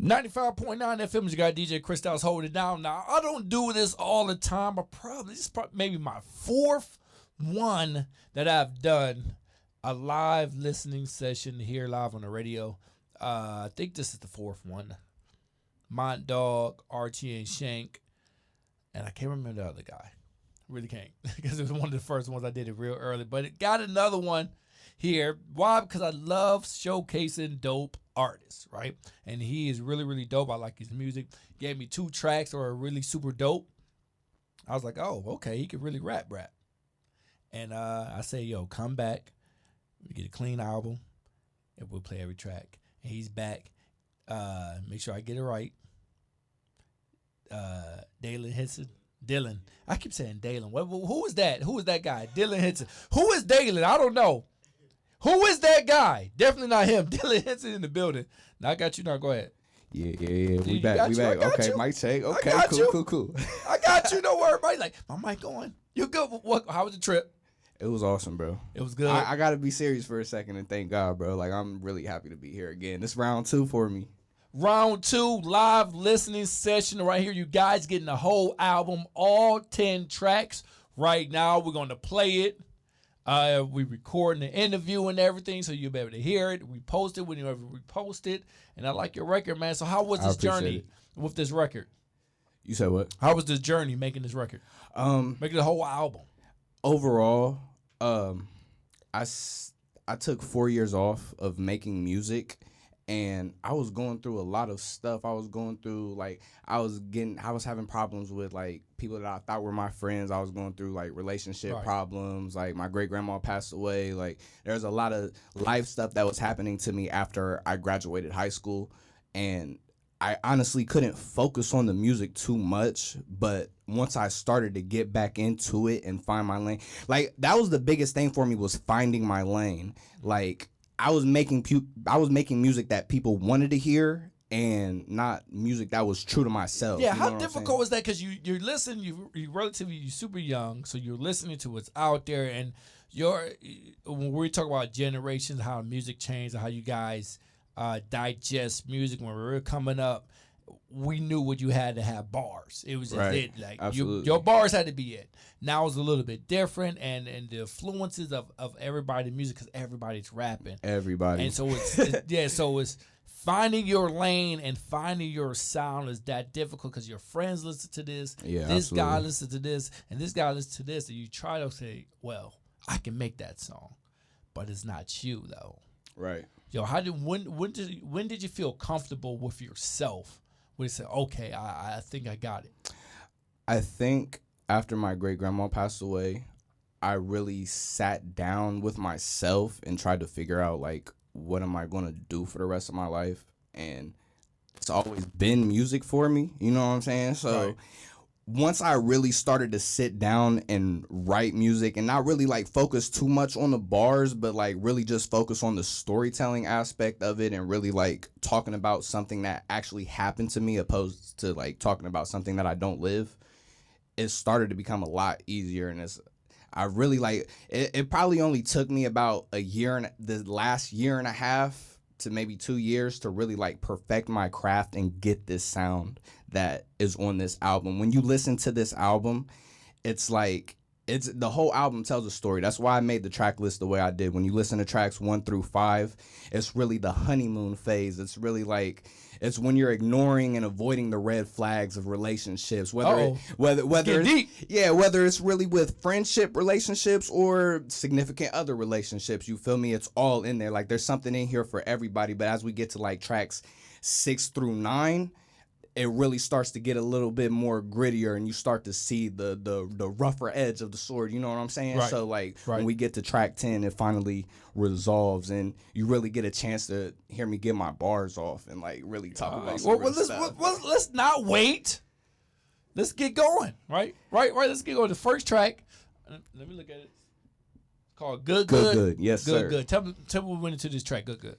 95.9 FM, you got DJ Kristyles holding it down. Now, I don't do this all the time, but this is maybe my fourth one that I've done a live listening session here live on the radio. I think this is the fourth one. Mont Dog, RT and Shank, and I can't remember the other guy. Really can't, because it was one of the first ones I did it real early. But it got another one here. Why? Because I love showcasing dope artists, right? And he is really, really dope. I like his music. He gave me 2 tracks that are really super dope. I was like, oh, okay, he can really rap. And I say, yo, come back. We get a clean album, and we'll play every track. And he's back. Make sure I get it right. Henson. Dylan. I keep saying Dalen. Who is that? Who is that guy? Dylan Henson. Who is Dalen? I don't know. Who is that guy? Definitely not him. Dylan Henson in the building. Now I got you. Now go ahead. Yeah. We back. Okay, mic check. Okay, cool. I got you. Don't worry. Everybody like, my mic going. You good? How was the trip? It was awesome, bro. It was good. I got to be serious for a second and thank God, bro. Like, I'm really happy to be here again. This round 2 for me. Round 2 live listening session right here. You guys getting the whole album, all 10 tracks right now. We're going to play it. We recording the interview and everything, so you'll be able to hear it. We post it whenever we post it. And I like your record, man. So how was this journey with this record? You said what? How was this journey making this record? Making the whole album. Overall, I took 4 years off of making music. And I was going through a lot of stuff. I was going through, like, I was having problems with, like, people that I thought were my friends. I was going through, like, relationship problems. Like, my great-grandma passed away. Like, there's a lot of life stuff that was happening to me after I graduated high school. And I honestly couldn't focus on the music too much. But once I started to get back into it and find my lane, like, that was the biggest thing for me, was finding my lane. Like, I was making music that people wanted to hear and not music that was true to myself. Yeah, how difficult was that? Because you're listening, you're super young, so you're listening to what's out there, and when we talk about generations, how music changed, and how you guys digest music when we were coming up, we knew what you had to have bars. It was just it. Like your bars had to be it. Now it's a little bit different, and the influences of everybody's music, because everybody's rapping. Everybody. And so it's finding your lane and finding your sound is that difficult, because your friends listen to this. Yeah, this guy listens to this, and this guy listens to this, and you try to say, well, I can make that song, but it's not you though. Right. Yo, when did you feel comfortable with yourself? When you said, okay, I think I got it. I think after my great-grandma passed away, I really sat down with myself and tried to figure out, like, what am I going to do for the rest of my life? And it's always been music for me, you know what I'm saying? So once I really started to sit down and write music and not really, like, focus too much on the bars, but, like, really just focus on the storytelling aspect of it and really, like, talking about something that actually happened to me opposed to, like, talking about something that I don't live, it started to become a lot easier. And I really, like, it probably only took me about the last year and a half to maybe 2 years to really, like, perfect my craft and get this sound that is on this album. When you listen to this album, it's like, the whole album tells a story. That's why I made the track list the way I did. When you listen to tracks 1 through 5, it's really the honeymoon phase. It's really like, it's when you're ignoring and avoiding the red flags of relationships, whether it's really with friendship relationships or significant other relationships. You feel me? It's all in there. Like, there's something in here for everybody. But as we get to, like, tracks 6 through 9, it really starts to get a little bit more grittier, and you start to see the rougher edge of the sword. You know what I'm saying? Right. So, like, when we get to track 10, it finally resolves, and you really get a chance to hear me get my bars off and, like, really talk about some real stuff. Let's not wait. Let's get going. Right. Let's get going. The first track. Let me look at it. It's called Good. Good. Yes, sir. Good. Tell me we went into this track. Good. Good.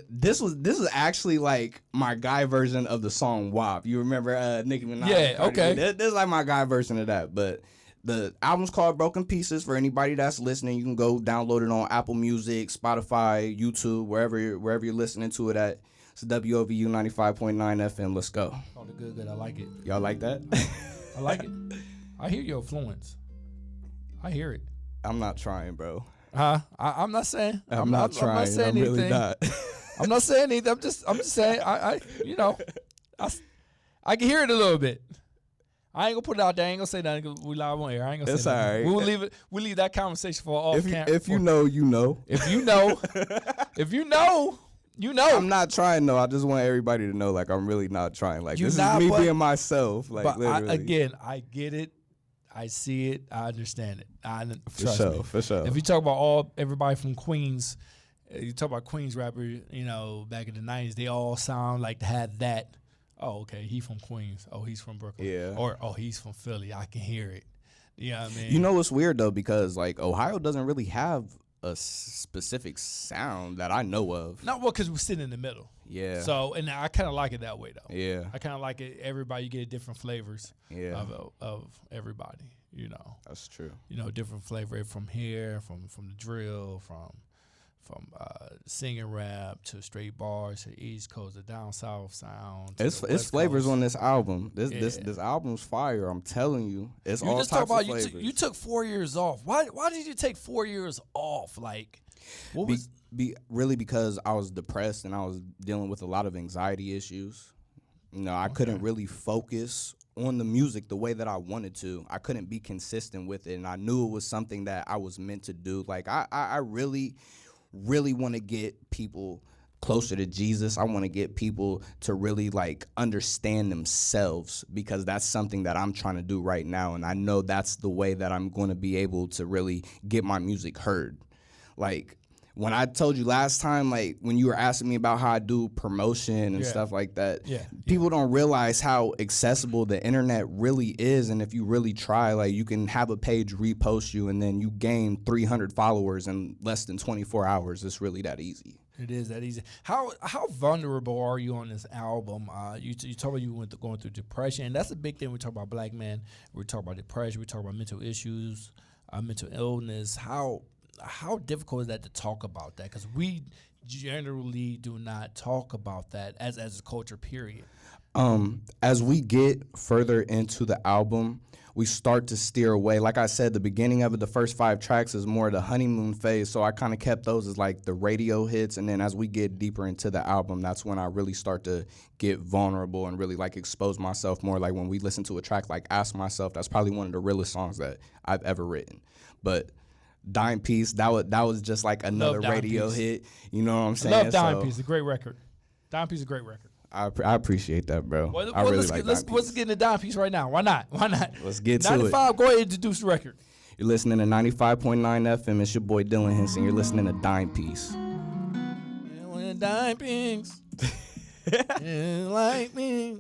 This is actually, like, my guy version of the song WAP. You remember Nicki Minaj? Yeah, okay. This is like my guy version of that. But the album's called Broken Pieces. For anybody that's listening, you can go download it on Apple Music, Spotify, YouTube, wherever you're listening to it at. It's WOVU 95.9 FM. Let's go. Oh, good. I like it. Y'all like that? I like it. I hear your influence. I hear it. I'm not trying, bro. I'm not saying. I'm not trying. I'm not saying I'm really anything. not. I'm not saying anything. I'm just saying. I can hear it a little bit. I ain't gonna put it out there. I ain't gonna say nothing 'cause we live on air. I ain't gonna It's say nothing. all right. We'll leave it. We'll leave that conversation for off camera. If you know, you know. If you know, if you know, you know. I'm not trying though. I just want everybody to know, like, I'm really not trying. Like, You this not, is me but- being myself. Like, But literally. I get it. I see it. I understand it. For sure. If you talk about everybody from Queens, you talk about Queens rappers, back in the 90s, they all sound like they had that. Oh, okay, he from Queens. Oh, he's from Brooklyn. Yeah. Or, oh, he's from Philly. I can hear it. You know what I mean? You know what's weird though, because like Ohio doesn't really have a specific sound that I know of. Not well, because we're sitting in the middle. Yeah. So, and I kind of like it that way, though. Yeah. I kind of like it. Everybody, you get different flavors Yeah. of everybody, That's true. Different flavor from here, from the drill, from singing rap to straight bars to East Coast, the down south sound. It's flavors Coast. on this album. This Yeah. this album's fire. I'm telling you, it's You all just types talk about of flavors. you took 4 years off. Why did you take 4 years off? Like, what was? Really because I was depressed and I was dealing with a lot of anxiety issues. I couldn't really focus on the music the way that I wanted to. I couldn't be consistent with it, and I knew it was something that I was meant to do. Like I really want to get people closer to Jesus. I want to get people to really like understand themselves, because that's something that I'm trying to do right now, and I know that's the way that I'm going to be able to really get my music heard. Like when I told you last time, like when you were asking me about how I do promotion and stuff like that, people don't realize how accessible the internet really is. And if you really try, like you can have a page repost you and then you gain 300 followers in less than 24 hours. It's really that easy. It is that easy. How vulnerable are you on this album? You talk about going through depression, and that's a big thing. We talk about black men. We talk about depression. We talk about mental issues, mental illness. How difficult is that to talk about that? Because we generally do not talk about that as a culture, period. As we get further into the album, we start to steer away. Like I said, the beginning of it, the first 5 tracks is more the honeymoon phase, so I kind of kept those as like the radio hits, and then as we get deeper into the album, that's when I really start to get vulnerable and really like expose myself more. Like when we listen to a track like Ask Myself, that's probably one of the realest songs that I've ever written. But Dime Piece, that was just like another radio hit. You know what I'm saying? I love Dime Piece, a great record. Dime Piece is a great record. I appreciate that, bro. Well, I really let's like let's Dime Piece. get into Dime Piece right now. Why not? Let's get to it. 95, go ahead and introduce the record. You're listening to 95.9 FM. It's your boy Dylan Henson. You're listening to Dime Piece. Dime Piece. Like me.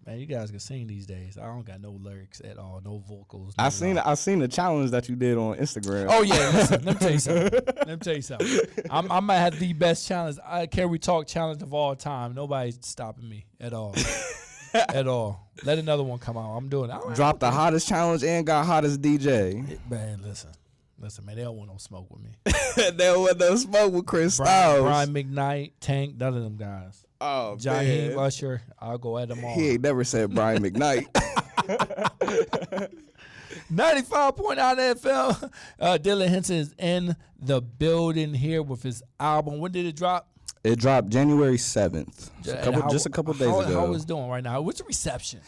Man, you guys can sing these days. I don't got no lyrics at all, no vocals. I seen the challenge that you did on Instagram. Oh yeah, listen, let me tell you something. I might have the best challenge. Can we talk challenge of all time? Nobody's stopping me at all. At all. Let another one come out. I'm doing it. Dropped the hottest challenge and got hottest DJ. Man, listen, man. They don't want no smoke with me. They don't want no smoke with Kristyles. Brian McKnight, Tank, none of them guys. Oh, Johnny man. Usher, I'll go at them all. He ain't never said Brian McKnight. 95.9 FM. Dylan Henson is in the building here with his album. When did it drop? It dropped January 7th. Just a couple days ago. How is it doing right now? What's the reception?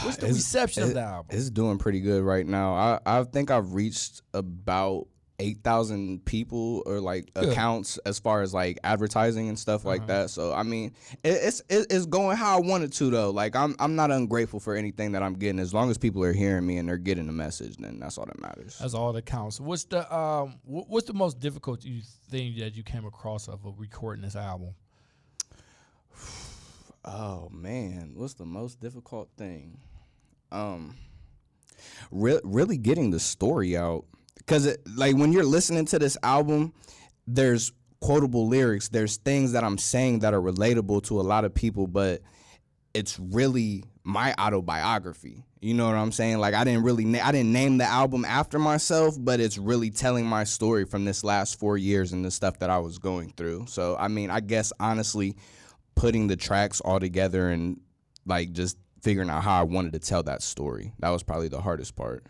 What's the reception of the album? It's doing pretty good right now. I think I've reached about 8,000 people or like accounts as far as like advertising and stuff like that. So I mean, it's going how I want it to though. Like I'm not ungrateful for anything that I'm getting. As long as people are hearing me and they're getting the message, then that's all that matters. That's all that counts. What's the most difficult thing that you came across of recording this album? Oh man, what's the most difficult thing? Really getting the story out. Because like when you're listening to this album, there's quotable lyrics. There's things that I'm saying that are relatable to a lot of people, but it's really my autobiography. You know what I'm saying? Like I didn't name the album after myself, but it's really telling my story from this last 4 years and the stuff that I was going through. So I mean, I guess honestly, putting the tracks all together and like just figuring out how I wanted to tell that story. That was probably the hardest part.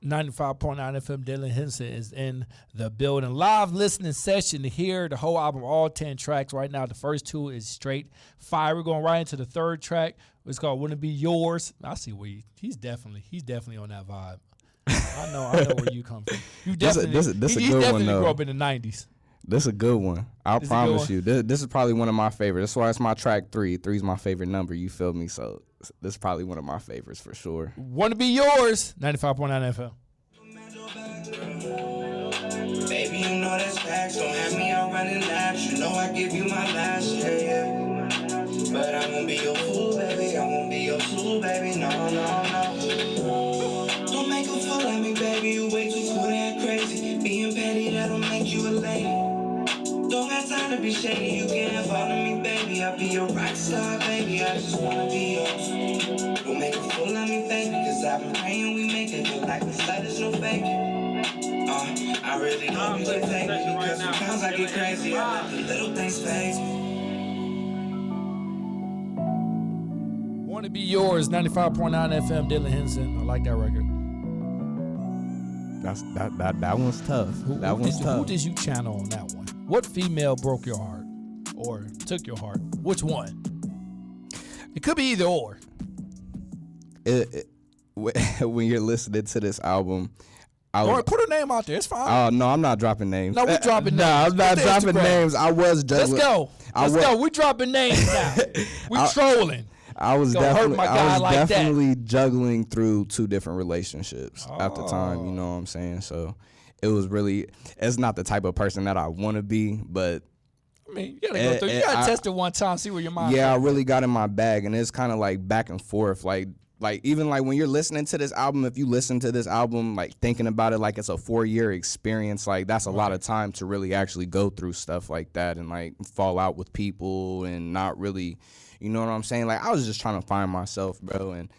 95.9 FM Dylan Henson is in the building. Live listening session to hear the whole album, all 10 tracks. Right now, the first 2 is straight fire. We're going right into the third track. It's called Wouldn't It Be Yours. I see where he's definitely on that vibe. I know where you come from. You definitely, this a good one, though. Grew up in the 90s. This is a good one. I promise you. This is probably one of my favorites. That's why it's my track 3. 3 is my favorite number. You feel me? So this is probably one of my favorites for sure. Want to Be Yours. 95.9 FM. Baby, you know that's facts. Don't have me out running laps. You know I give you my last, yeah. But I won't be your fool, baby. I won't be your fool, baby. No. Don't make a fool of me, baby. You way too cool and crazy. Being petty, that'll make you a lady. Don't have time to be shady, you can't follow me, baby. I'll be your rock star, baby. I just wanna be yours. Don't make a fool of me, baby, cause I've been praying we make it. Feel like the sight is no faking. I really hope you can take me, because sometimes I get crazy. I let the little things phase me. Want to Be Yours, 95.9 FM Dylan Henson. I like that record. That one's tough. Who did you channel on that one? What female broke your heart or took your heart? Which one? It could be either or. When you're listening to this album, Put her name out there. It's fine. Oh no, I'm not dropping names. No, we dropping names. No, I'm not dropping names. I was juggling. Let's go. We dropping names now. We trolling. I was Definitely juggling through 2 different relationships at the time. You know what I'm saying? So it was really. It's not the type of person that I want to be, but. I mean, you gotta go through. You gotta test it one time, see where your mind. Yeah, I really got in my bag, and it's kind of like back and forth, like even like when you're listening to this album, if you listen to this album like thinking about it like it's a 4-year experience, like that's a lot of time to really actually go through stuff like that and like fall out with people and not really, you know what I'm saying? Like I was just trying to find myself, bro. And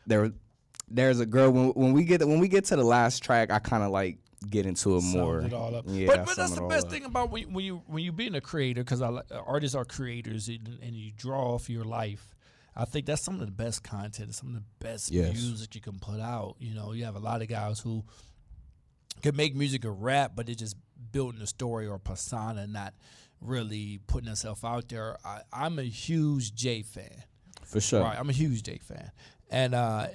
there's a girl when we get to the last track, I kind of like get into it more. It all up. Yeah, but that's the best thing about when you being a creator, because artists are creators and you draw off your life. I think that's some of the best content, some of the best music you can put out. You know, you have a lot of guys who can make music or rap, but they're just building a story or persona, not really putting themselves out there. I'm a huge Jay fan. For sure. Right, I'm a huge Jay fan. And I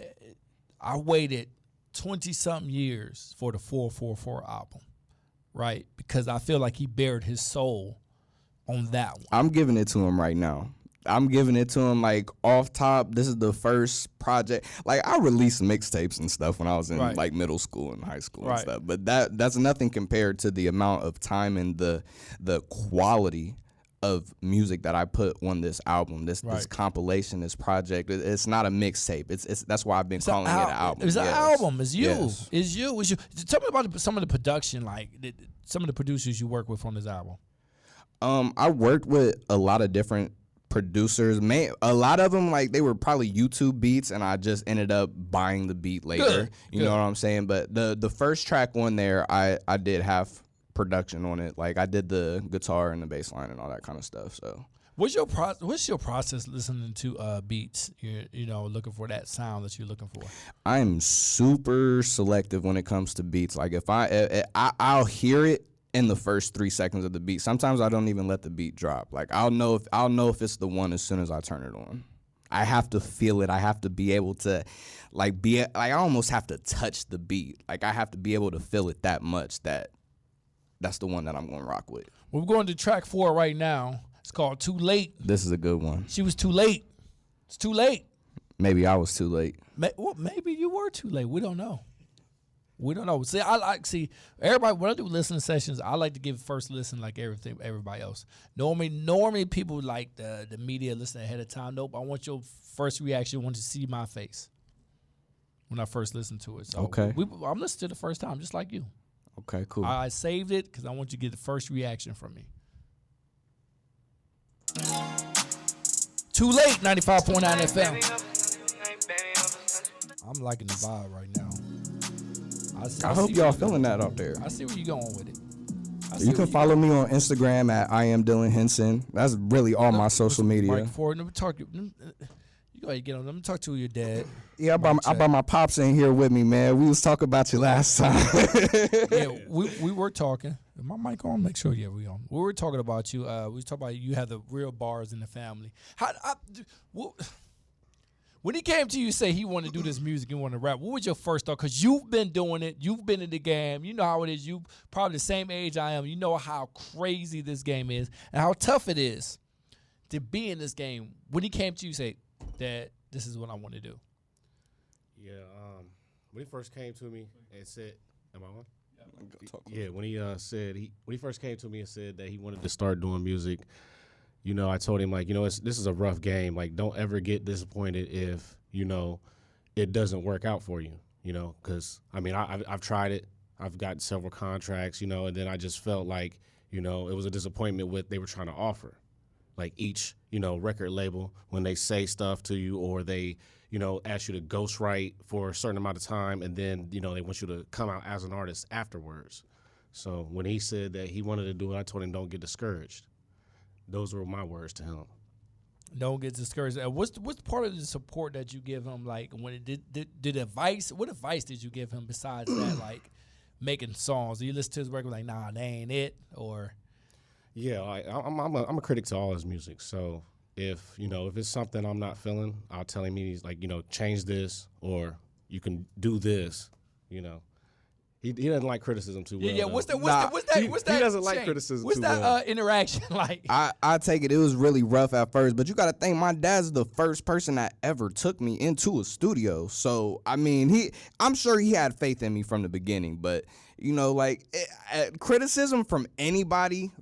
waited 20-something years for the 444 album, right? Because I feel like he bared his soul on that one. I'm giving it to him right now. I'm giving it to him like off top. This is the first project. Like I released mixtapes and stuff when I was in like middle school and high school and stuff. But that's nothing compared to the amount of time and the quality of music that I put on this album, this compilation, this project. It's not a mixtape. It's that's why I've been calling it an album. It's an album. It's you. Yes. It's you. Tell me about some of the production, like some of the producers you work with on this album. I worked with a lot of different producers. A lot of them, like, they were probably YouTube beats, and I just ended up buying the beat later. You know what I'm saying? But the first track on there, I did have production on it. Like, I did the guitar and the bass line and all that kind of stuff. So what's your process listening to beats? You know, looking for that sound that you're looking for. I'm super selective when it comes to beats. Like, if I'll hear it in the first 3 seconds of the beat. Sometimes I don't even let the beat drop. Like, I'll know if it's the one as soon as I turn it on. I have to feel it. I have to be able to I almost have to touch the beat. Like, I have to be able to feel it that much that's the one that I'm going to rock with. We're going to track 4 right now. It's called Too Late. This is a good one. She was too late. It's too late. Maybe I was too late. Well, maybe you were too late. We don't know. See, everybody, when I do listening sessions, I like to give first listen like everybody else. Normally people like the media listen ahead of time. Nope, I want your first reaction. I want you to see my face when I first listen to it. So okay. I'm listening to it the first time, just like you. Okay, cool. I saved it because I want you to get the first reaction from me. Too Late, 95.9 FM. I'm liking the vibe right now. I hope y'all feeling that up there. I see where you're going with it. You can follow me on Instagram at I am Dylan Henson. That's really all my social media. Mike Ford, let me talk. You go ahead and get on. Let me talk to your dad. Yeah, I brought my pops in here with me, man. We was talking about you last time. Yeah, we were talking. Is my mic on? Make sure. Yeah, we on. We were talking about you. We was talking about you have the real bars in the family. When he came to you, say he wanted to do this music and want to rap, what was your first thought? Because you've been doing it. You've been in the game. You know how it is. You probably the same age I am. You know how crazy this game is and how tough it is to be in this game. When he came to you, say, Dad, this is what I want to do. Yeah, when he first came to me and said, "Am I on?" Yeah, when he first came to me and said that he wanted to start doing music, you know, I told him, like, you know, this is a rough game. Like, don't ever get disappointed if, you know, it doesn't work out for you, you know, because, I mean, I've tried it. I've got several contracts, you know, and then I just felt like, you know, it was a disappointment with they were trying to offer. Like each, you know, record label, when they say stuff to you or they, you know, ask you to ghostwrite for a certain amount of time and then, you know, they want you to come out as an artist afterwards. So when he said that he wanted to do it, I told him don't get discouraged. Those were my words to him. Don't get discouraged. What's part of the support that you give him? Like when it did advice? What advice did you give him besides that? Like making songs? Do you listen to his record like, nah, they ain't it? Or yeah, I'm a critic to all his music. So if it's something I'm not feeling, I'll tell him he's like, change this or you can do this. He doesn't like criticism too well. Yeah, what's that? He doesn't like criticism what's too that, well. Interaction like? I take it was really rough at first, but you got to think my dad's the first person that ever took me into a studio. So, I mean, I'm sure he had faith in me from the beginning, but, criticism from anybody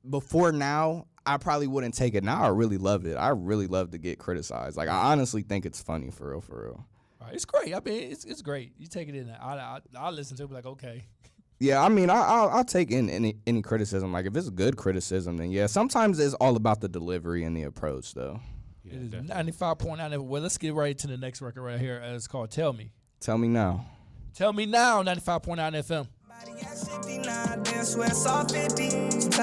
before now, I probably wouldn't take it. Now I really love it. I really love to get criticized. Like, I honestly think it's funny, for real, for real. It's great. I mean, it's great. You take it in. I'll listen to it, be like, okay. Yeah, I mean, I'll take in any criticism. Like, if it's good criticism, then yeah. Sometimes it's all about the delivery and the approach, though. Yeah, it is 95.9. Well, let's get right to the next record right here. It's called Tell Me. Tell Me Now. Tell Me Now, 95.9 FM. Tell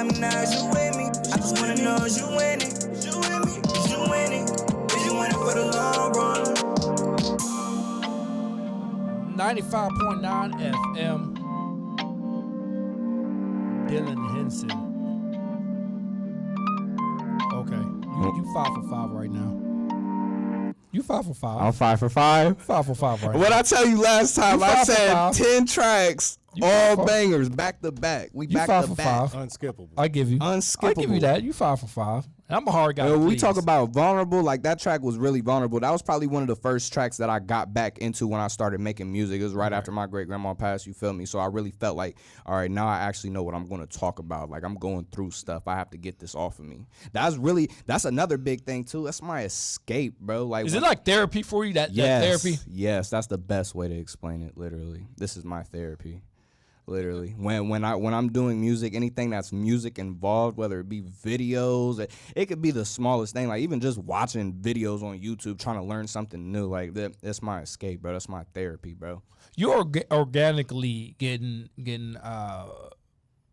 me now, is you with me? I just wanna know, is you winning? Is you with me? Is you winning? Is you winning for the long run? 95.9 FM. Dylan Henson. Okay. You 5 for 5 right now. You 5 for 5. I'm 5 for 5. 5 for 5 right now. What I tell you last time, I said 10 tracks, You all bangers, back to back. We back to back. Unskippable. I give you. Unskippable. I give you that. You 5 for 5. And I'm a hard guy. We talk about vulnerable. Like, that track was really vulnerable. That was probably one of the first tracks that I got back into when I started making music. It was right after my great grandma passed. You feel me? So I really felt like, all right, now I actually know what I'm going to talk about. Like, I'm going through stuff. I have to get this off of me. That's another big thing too. That's my escape, bro. Like, is it like therapy for you? That therapy? Yes, that's the best way to explain it. Literally, this is my therapy. Literally, when I'm doing music, anything that's music involved, whether it be videos, it could be the smallest thing, like even just watching videos on YouTube, trying to learn something new, like that's my escape, bro. That's my therapy, bro. You're organically getting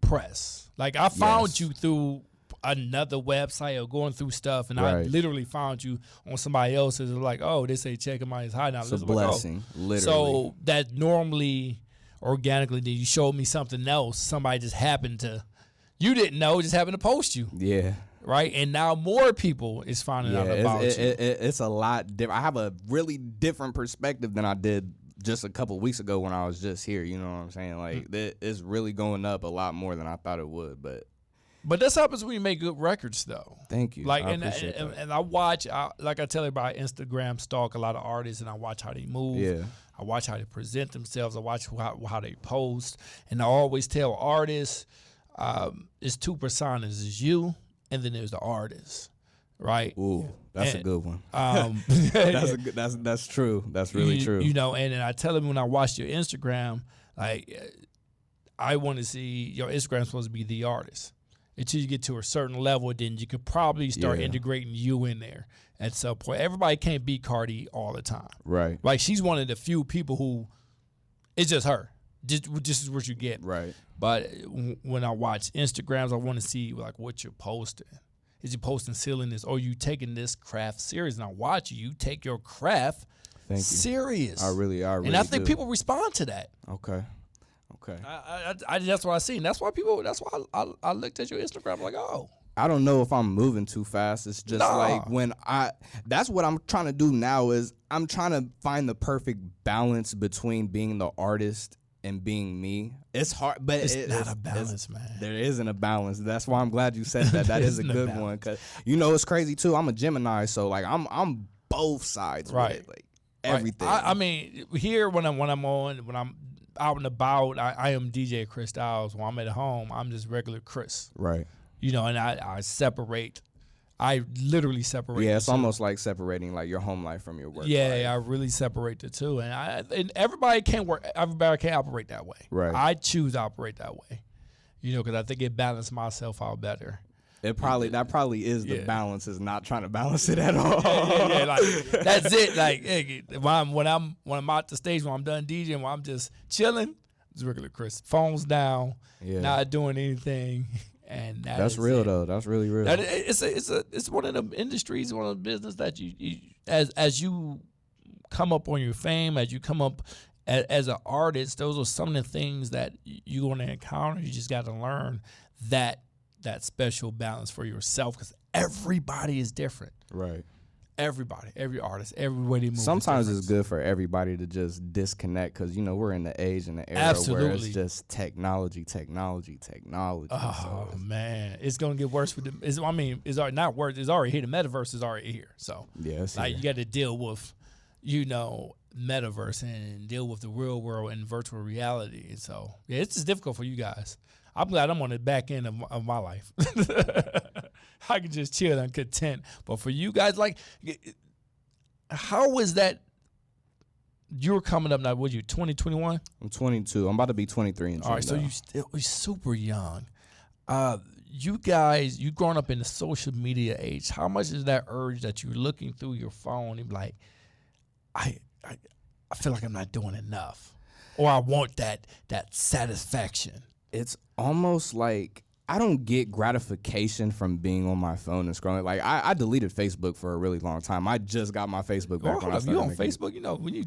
press. Like, I found you through another website or going through stuff, and I literally found you on somebody else's. Like, oh, they say check him out, he's high now. It's a blessing, literally. So that normally. Organically, then you showed me something else. Somebody just happened to, you didn't know, just happened to post you. Yeah. Right? And now more people is finding out about you. It's a lot different. I have a really different perspective than I did just a couple weeks ago when I was just here. You know what I'm saying? Like, it's really going up a lot more than I thought it would. But this happens when you make good records, though. Thank you. Like, I appreciate that. And I watch, like I tell everybody, Instagram stalk a lot of artists, and I watch how they move. Yeah. I watch how they present themselves. I watch how they post. And I always tell artists, it's two personas. It's you, and then there's the artist, right? Ooh, that's a good one. That's true. That's really true. And then I tell them when I watch your Instagram, like, I want to see your Instagram supposed to be the artist. Until you get to a certain level, then you could probably start integrating you in there at some point. Everybody can't be Cardi all the time. Right. Like, she's one of the few people who, it's just her. Just is what you get. Right. But when I watch Instagrams, I want to see like what you're posting. Is you posting silliness, or you taking this craft serious? And I watch you take your craft serious. I really and I think people respond to that. Okay. I that's what I see. And that's why I looked at your Instagram like, oh. I don't know if I'm like too fast. It's just like that's what I'm trying to do now is I'm trying to find the perfect balance between being the artist and being me. It's hard, but it's not a balance, man. There isn't a balance. That's why I'm glad you said that. That is a good one, because it's crazy too. I'm a Gemini, so like I'm both sides, right? Like everything. I mean, here when I'm out and about, I am DJ Kristyles. When I'm at home, I'm just regular Chris, right? And I separate. I literally separate. Yeah, it's almost like separating like your home life from your work life. I really separate the two, and everybody can't operate that way. Right. I choose to operate that way, because I think it balanced myself out better. That probably is the balance, is not trying to balance it at all. Like, that's it. Like when I'm out the stage, when I'm done DJing, when I'm just chilling, it's regular Chris. Phones down, not doing anything. And that's real though. That's really real. It's one of the industries, one of the business that you as you come up on your fame, as you come up as an artist, those are some of the things that you're going to encounter. You just got to learn that special balance for yourself, because everybody is different. Right. Everybody, every artist, every way they move. Sometimes it's good for everybody to just disconnect, because we're in the age and the era where it's just technology. Oh man, it's gonna get worse with them. It's already not worse. It's already here. The metaverse is already here. So you got to deal with, metaverse and deal with the real world and virtual reality. And so it's just difficult for you guys. I'm glad I'm on the back end of my life. I can just chill and content. But for you guys, like, how is that? You're coming up now. What are you, 2021? I'm 22. I'm about to be 23 in June. All right, so you're super young. You guys, you growing up in the social media age. How much is that urge that you're looking through your phone and be like, I feel like I'm not doing enough, or I want that satisfaction? It's almost like I don't get gratification from being on my phone and scrolling. Like I deleted Facebook for a really long time. I just got my Facebook back when I started. You on Facebook? When you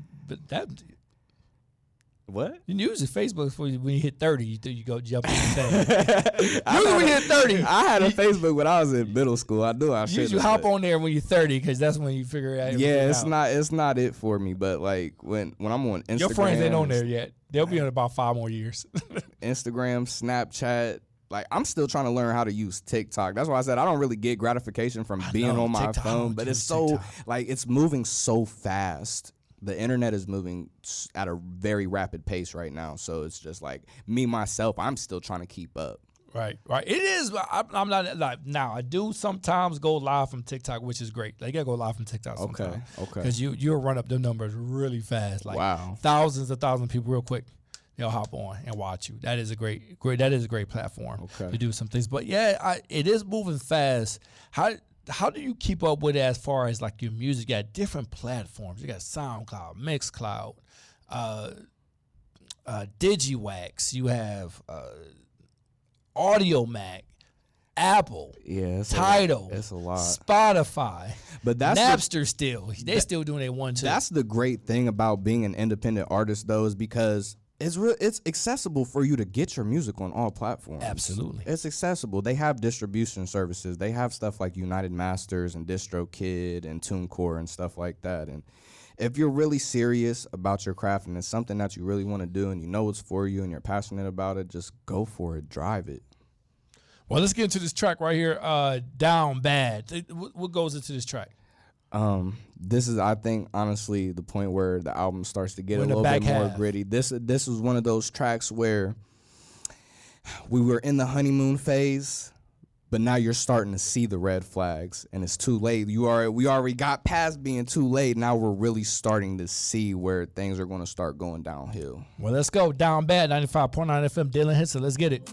what? You use Facebook for when you hit 30. You go jump on the thing. Usually when you hit 30, I had a Facebook when I was in middle school. I knew I should. You hop on there when you're 30, because that's when you figure it out. Yeah, it's not it for me. But like when I'm on Instagram, your friends ain't on there yet. They'll be on about 5 more years. Instagram, Snapchat. Like, I'm still trying to learn how to use TikTok. That's why I said I don't really get gratification from being on my phone. But it's so, like, it's moving so fast. The internet is moving at a very rapid pace right now. So it's just like me, myself, I'm still trying to keep up. Right. It is. I'm not like now. I do sometimes go live from TikTok, which is great. Like, you gotta go live from TikTok sometimes. Okay. Because you'll run up the numbers really fast. Like, wow. Thousands of people real quick. They'll hop on and watch you. That is a great platform to do some things. But yeah, it is moving fast. How do you keep up with it as far as like your music? You got different platforms. You got SoundCloud, Mixcloud, DigiWax. You have Audio Mac, Apple, Tidal, it's a lot. Spotify, but that's Napster. Still doing their one too. That's the great thing about being an independent artist, though, is because it's accessible for you to get your music on all platforms. Absolutely, it's accessible. They have distribution services. They have stuff like United Masters and DistroKid and TuneCore and stuff like that. And if you're really serious about your craft and it's something that you really want to do and you know it's for you and you're passionate about it, just go for it. Drive it. Well, let's get into this track right here, Down Bad. What goes into this track? This is, I think, honestly, the point where the album starts to get a little bit more gritty. This was one of those tracks where we were in the honeymoon phase, but now you're starting to see the red flags, and it's too late. We already got past being too late. Now we're really starting to see where things are going to start going downhill. Well, let's go. Down Bad, 95.9 FM, Dylan Henson. Let's get it.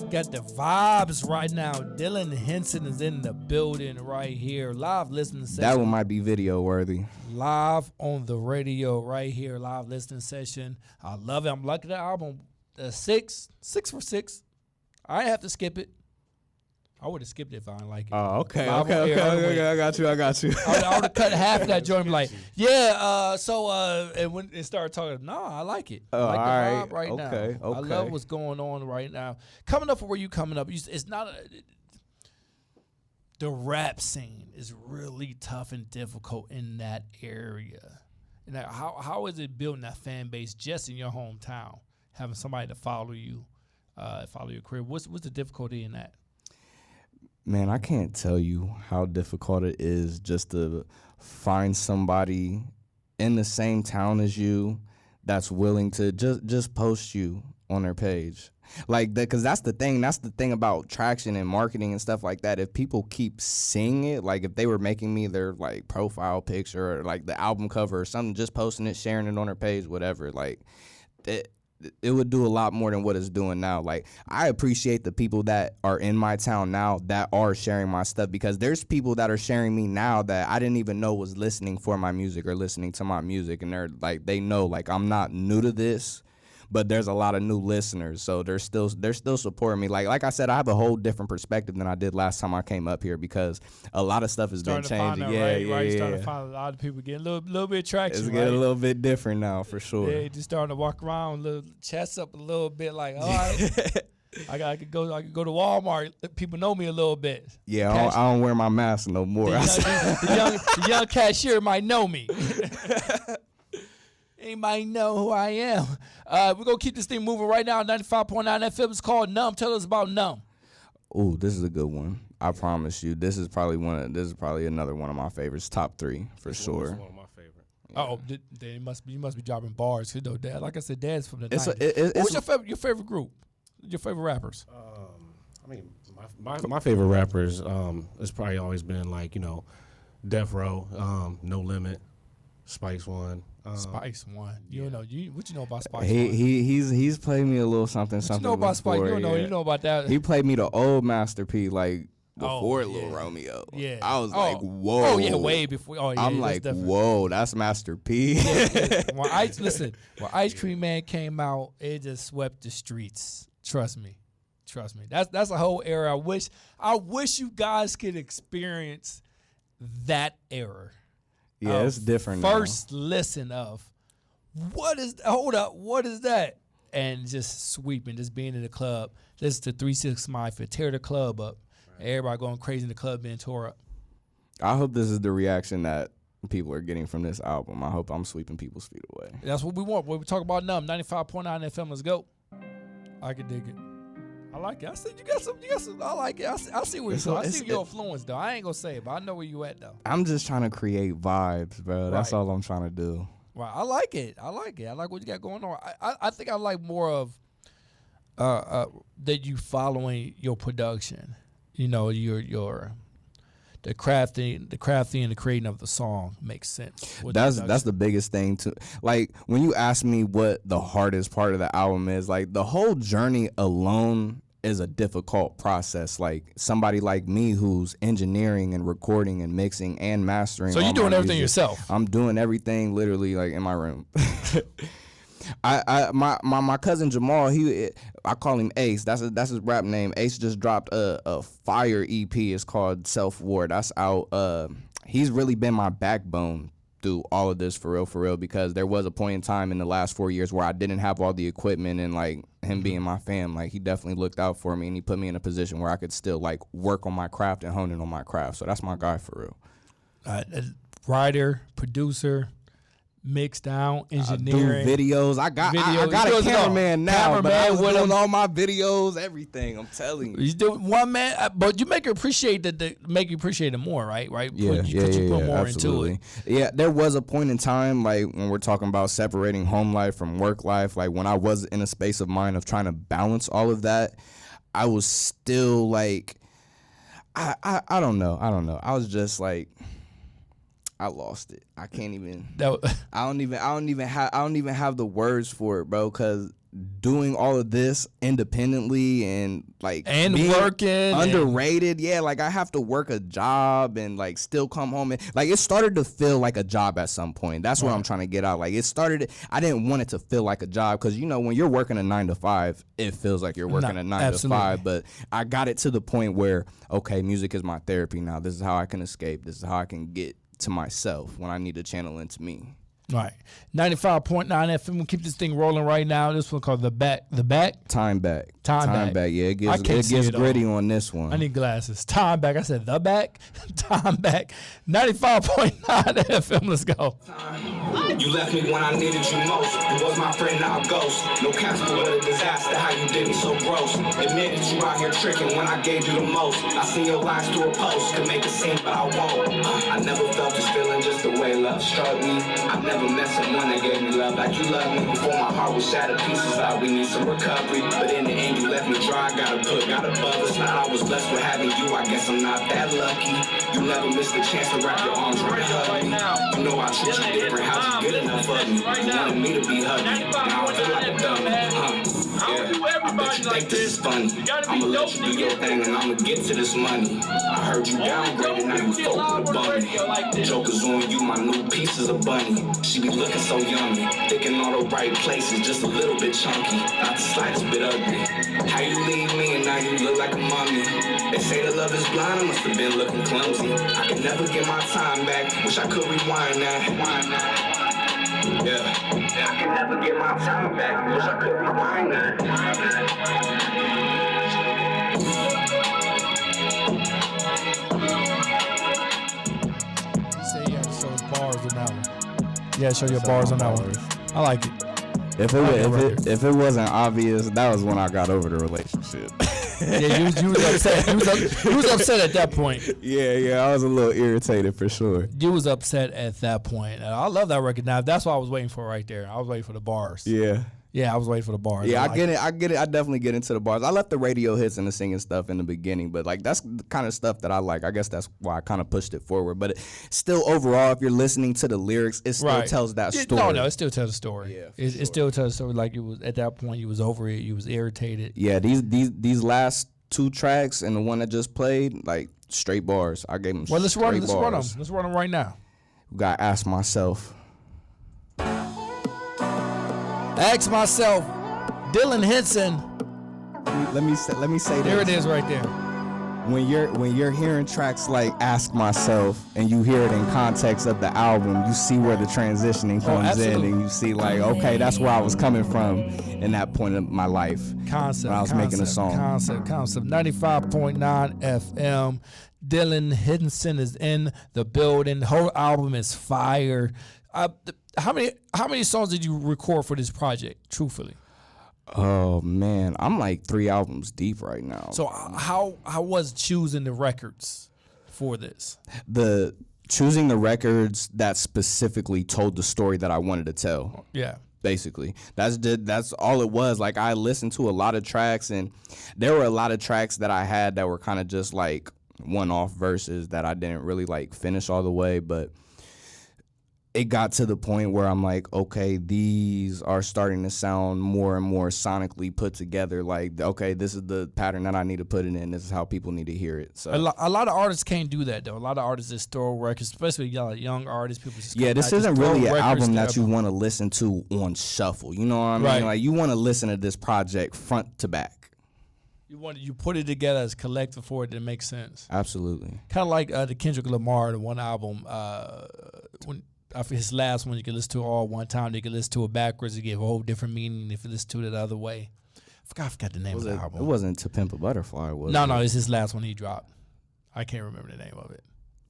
got the vibes right now. Dylan Henson is in the building right here. Live listening session. That one might be video worthy. Live on the radio right here. Live listening session. I love it. I'm liking the album. 6 for 6. I didn't have to skip it. I would have skipped it if I didn't like it. Oh, okay. Live on air, I got you. I would have cut half of that joint and be like, and when it started talking, I like it. I like the vibe right now. Okay. I love what's going on right now. Coming up for where you coming up, it's not the rap scene is really tough and difficult in that area. And how is it building that fan base just in your hometown, having somebody to follow you, follow your career? What's the difficulty in that? Man, I can't tell you how difficult it is just to find somebody in the same town as you that's willing to just post you on their page. Like, because that's the thing. That's the thing about traction and marketing and stuff like that. If people keep seeing it, like if they were making me their like profile picture or like the album cover or something, just posting it, sharing it on their page, whatever, like it would do a lot more than what it's doing now. Like, I appreciate the people that are in my town now that are sharing my stuff, because there's people that are sharing me now that I didn't even know was listening for my music or listening to my music, and they're like, they know like I'm not new to this, but there's a lot of new listeners, so they're still supporting me. Like I said, I have a whole different perspective than I did last time I came up here, because a lot of stuff has been changing. Right? You're starting to find a lot of people getting a little bit of traction. It's getting a little bit different now, for sure. Yeah, just starting to walk around, little chest up a little bit, like, all right, I could go to Walmart. People know me a little bit. Yeah, I don't wear my mask no more. The young cashier might know me. Anybody know who I am? We're going to keep this thing moving right now. 95.9 FM. It's called Numb. Tell us about Numb. Ooh, this is a good one. I promise you. This is probably another one of my favorites. Top 3 for sure. One of my favorite. Oh, then you must be dropping bars. You know, Dad. Like I said, Dad's from the 90s. What's your favorite group? Your favorite rappers? I mean, my favorite rappers has probably always been like, Death Row, No Limit, Spice One. Spice One. You know, what you know about Spice One? He's played me a little something. You know about Spice? You know about that? He played me the old Master P, like before Lil Romeo. Yeah, I was like, whoa. Oh yeah, way before. Oh yeah, I'm like, whoa, that's Master P. Yeah. When Ice Cream Man came out, it just swept the streets. Trust me. That's a whole era. I wish you guys could experience that era. Yeah, it's different first now. Listen of what is that? And just sweeping, just being in the club. Listen to 3 6 Mafia, tear the club up. Right. Everybody going crazy in the club being tore up. I hope this is the reaction that people are getting from this album. I hope I'm sweeping people's feet away. That's what we want. When we talk about Numb, 95.9 FM, let's go. I can dig it. I like it. I see you got some. I like it. I see where you're. I see your influence though. I ain't gonna say it, but I know where you at though. I'm just trying to create vibes, bro. Right. That's all I'm trying to do. Right. I like it. I like what you got going on. I think I like more of that you following your production. You know, your the crafting and the creating of the song makes sense. That's the biggest thing too. Like when you ask me what the hardest part of the album is, like the whole journey alone is a difficult process. Like somebody like me who's engineering and recording and mixing and mastering. So you're doing everything yourself? I'm doing everything literally like in my room. My cousin Jamal, I call him Ace. That's his rap name. Ace just dropped a fire EP. It's called Self War. That's out. He's really been my backbone through all of this for real, because there was a point in time in the last 4 years where I didn't have all the equipment, and like him being my fam, like he definitely looked out for me and he put me in a position where I could still like work on my craft and hone in on my craft. So that's my guy for real. Writer, producer, mix down, engineering, do videos. I got a cameraman now, but I was doing all my videos, everything. I'm telling you, you do one man, but you make you appreciate it more, right? Yeah, you put more absolutely. into it. Yeah, there was a point in time, like when we're talking about separating home life from work life, like when I was in a space of mind of trying to balance all of that, I was still like, I don't know. I was just like, I lost it. I can't even. That, I don't even have the words for it, bro. Because doing all of this independently and like and being working underrated, yeah. Like I have to work a job and like still come home and like it started to feel like a job at some point. That's what I'm trying to get out. Like it started. I didn't want it to feel like a job because when you're working a 9 to 5, it feels like you're working a 9 to 5. But I got it to the point where okay, music is my therapy now. This is how I can escape. This is how I can get to myself when I need to channel into me. Right. 95.9 FM. We'll keep this thing rolling right now. This one called The Back. Time Back. Time Back. Yeah, it gets gritty on this one. I need glasses. Time Back. I said The Back. Time Back. 95.9 FM. Let's go. You left me when I needed you most. You was my friend, now a ghost. No castle, but a disaster. How you did me so gross. Admitted you out here tricking when I gave you the most. I seen your lies through a post. Could make a scene, but I won't. I never felt this feeling just the way love struck me. I never met someone that gave me love like you loved me. Before my heart was shattered pieces out, we need some recovery. But in the end, you left me dry. Got above us. Now I was blessed with having you. I guess I'm not that lucky. You never missed a chance to wrap your arms around hug me. You know I treat you different. How'd you get enough of me? You wanted me to be huggy. Now I feel like a dummy. Yeah, I bet you think this is funny. I'ma let you do your thing and I'ma get to this money. I heard you downgraded, now you folk with a bunny. Jokers on you, my new pieces of bunny. She be looking so yummy, thinking all the right places, just a little bit chunky, not the slightest bit ugly. How you leave me and now you look like a mummy. They say the love is blind, I must have been looking clumsy. I can never get my time back, wish I could rewind that. Yeah, I can never get my time back, wish I could rewind that. You say you gotta show us bars on that one. Yeah, show your bars on that one. I like it. If it wasn't obvious, that was when I got over the relationship. Yeah, you was upset. You was upset at that point. Yeah, I was a little irritated for sure. You was upset at that point. And I love that record now. That's what I was waiting for right there. I was waiting for the bars. Yeah, I was waiting for the bars. Yeah, I get it. I definitely get into the bars. I left the radio hits and the singing stuff in the beginning, but like that's the kind of stuff that I like. I guess that's why I kind of pushed it forward. But still, overall, if you're listening to the lyrics, it still tells that story. No, it still tells a story. Yeah, it still tells a story. Like it was at that point, you was over it. You was irritated. Yeah, these last 2 tracks and the one that just played, like straight bars. I gave them. Well, let's run them. Let's run them right now. Gotta ask myself. Ask myself, Dylan Henson. Let me say this. There it is, right there. When you're hearing tracks like "Ask Myself" and you hear it in context of the album, you see where the transitioning comes in, and you see like, okay, that's where I was coming from in that point of my life. Concept. When I was making a song. Concept. 95.9 FM. Dylan Henson is in the building. The whole album is fire. How many songs did you record for this project, truthfully? Oh man, I'm like 3 albums deep right now. So how was choosing the records for this? Choosing the records that specifically told the story that I wanted to tell. Yeah. Basically, that's all it was. Like I listened to a lot of tracks, and there were a lot of tracks that I had that were kind of just like one-off verses that I didn't really like finish all the way, but it got to the point where I'm like, okay, these are starting to sound more and more sonically put together. Like, okay, this is the pattern that I need to put it in. This is how people need to hear it. So a lot of artists can't do that, though. A lot of artists just throw records, especially young artists. People just this isn't really an album that you want to listen to on shuffle. You know what I mean? Right. Like, you want to listen to this project front to back. You put it together as collective for it to make sense. Absolutely. Kind of like the Kendrick Lamar, the one album, after his last one, you can listen to it all one time. You can listen to it backwards. You get a whole different meaning if you listen to it the other way. I forgot the name of the album. It wasn't To Pimp a Butterfly, was it? No, it's his last one he dropped. I can't remember the name of it.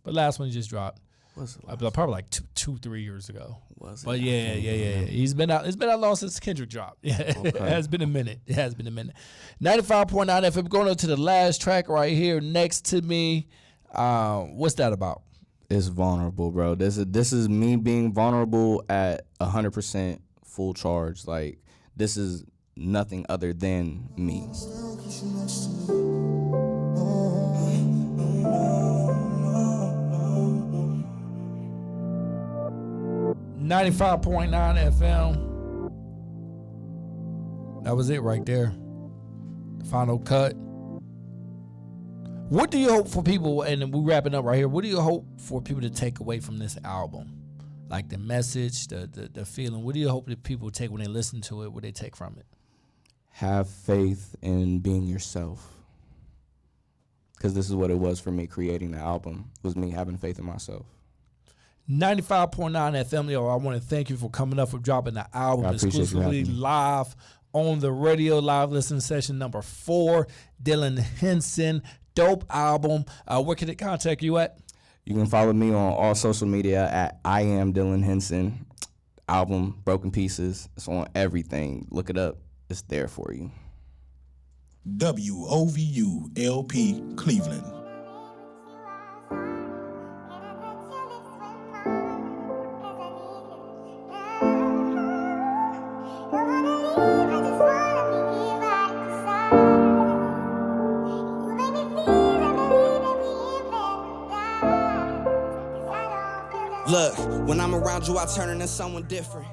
But last one he just dropped. Probably like 2-3 years ago. Was it? But yeah. He's been out. It's been out long since Kendrick dropped. Yeah, okay. It has been a minute. 95.9 FM. Going on to the last track right here next to me. What's that about? It's vulnerable, bro. This is me being vulnerable at 100% full charge. Like, this is nothing other than me. 95.9 FM. That was it right there. The final cut. What do you hope for people, and we're wrapping up right here, what do you hope for people to take away from this album? Like the message, the feeling. What do you hope that people take when they listen to it? What they take from it? Have faith in being yourself. Because this is what it was for me creating the album, was me having faith in myself. 95.9 FM, yo, I want to thank you for coming up, for dropping the album exclusively live on the radio, live listening session number 4. Dylan Henson, dope album. Where can they contact you at? You can follow me on all social media at I am Dylan Henson. Album, Broken Pieces. It's on everything. Look it up. It's there for you. WOVU LP Cleveland. Look, when I'm around you, I turn into someone different.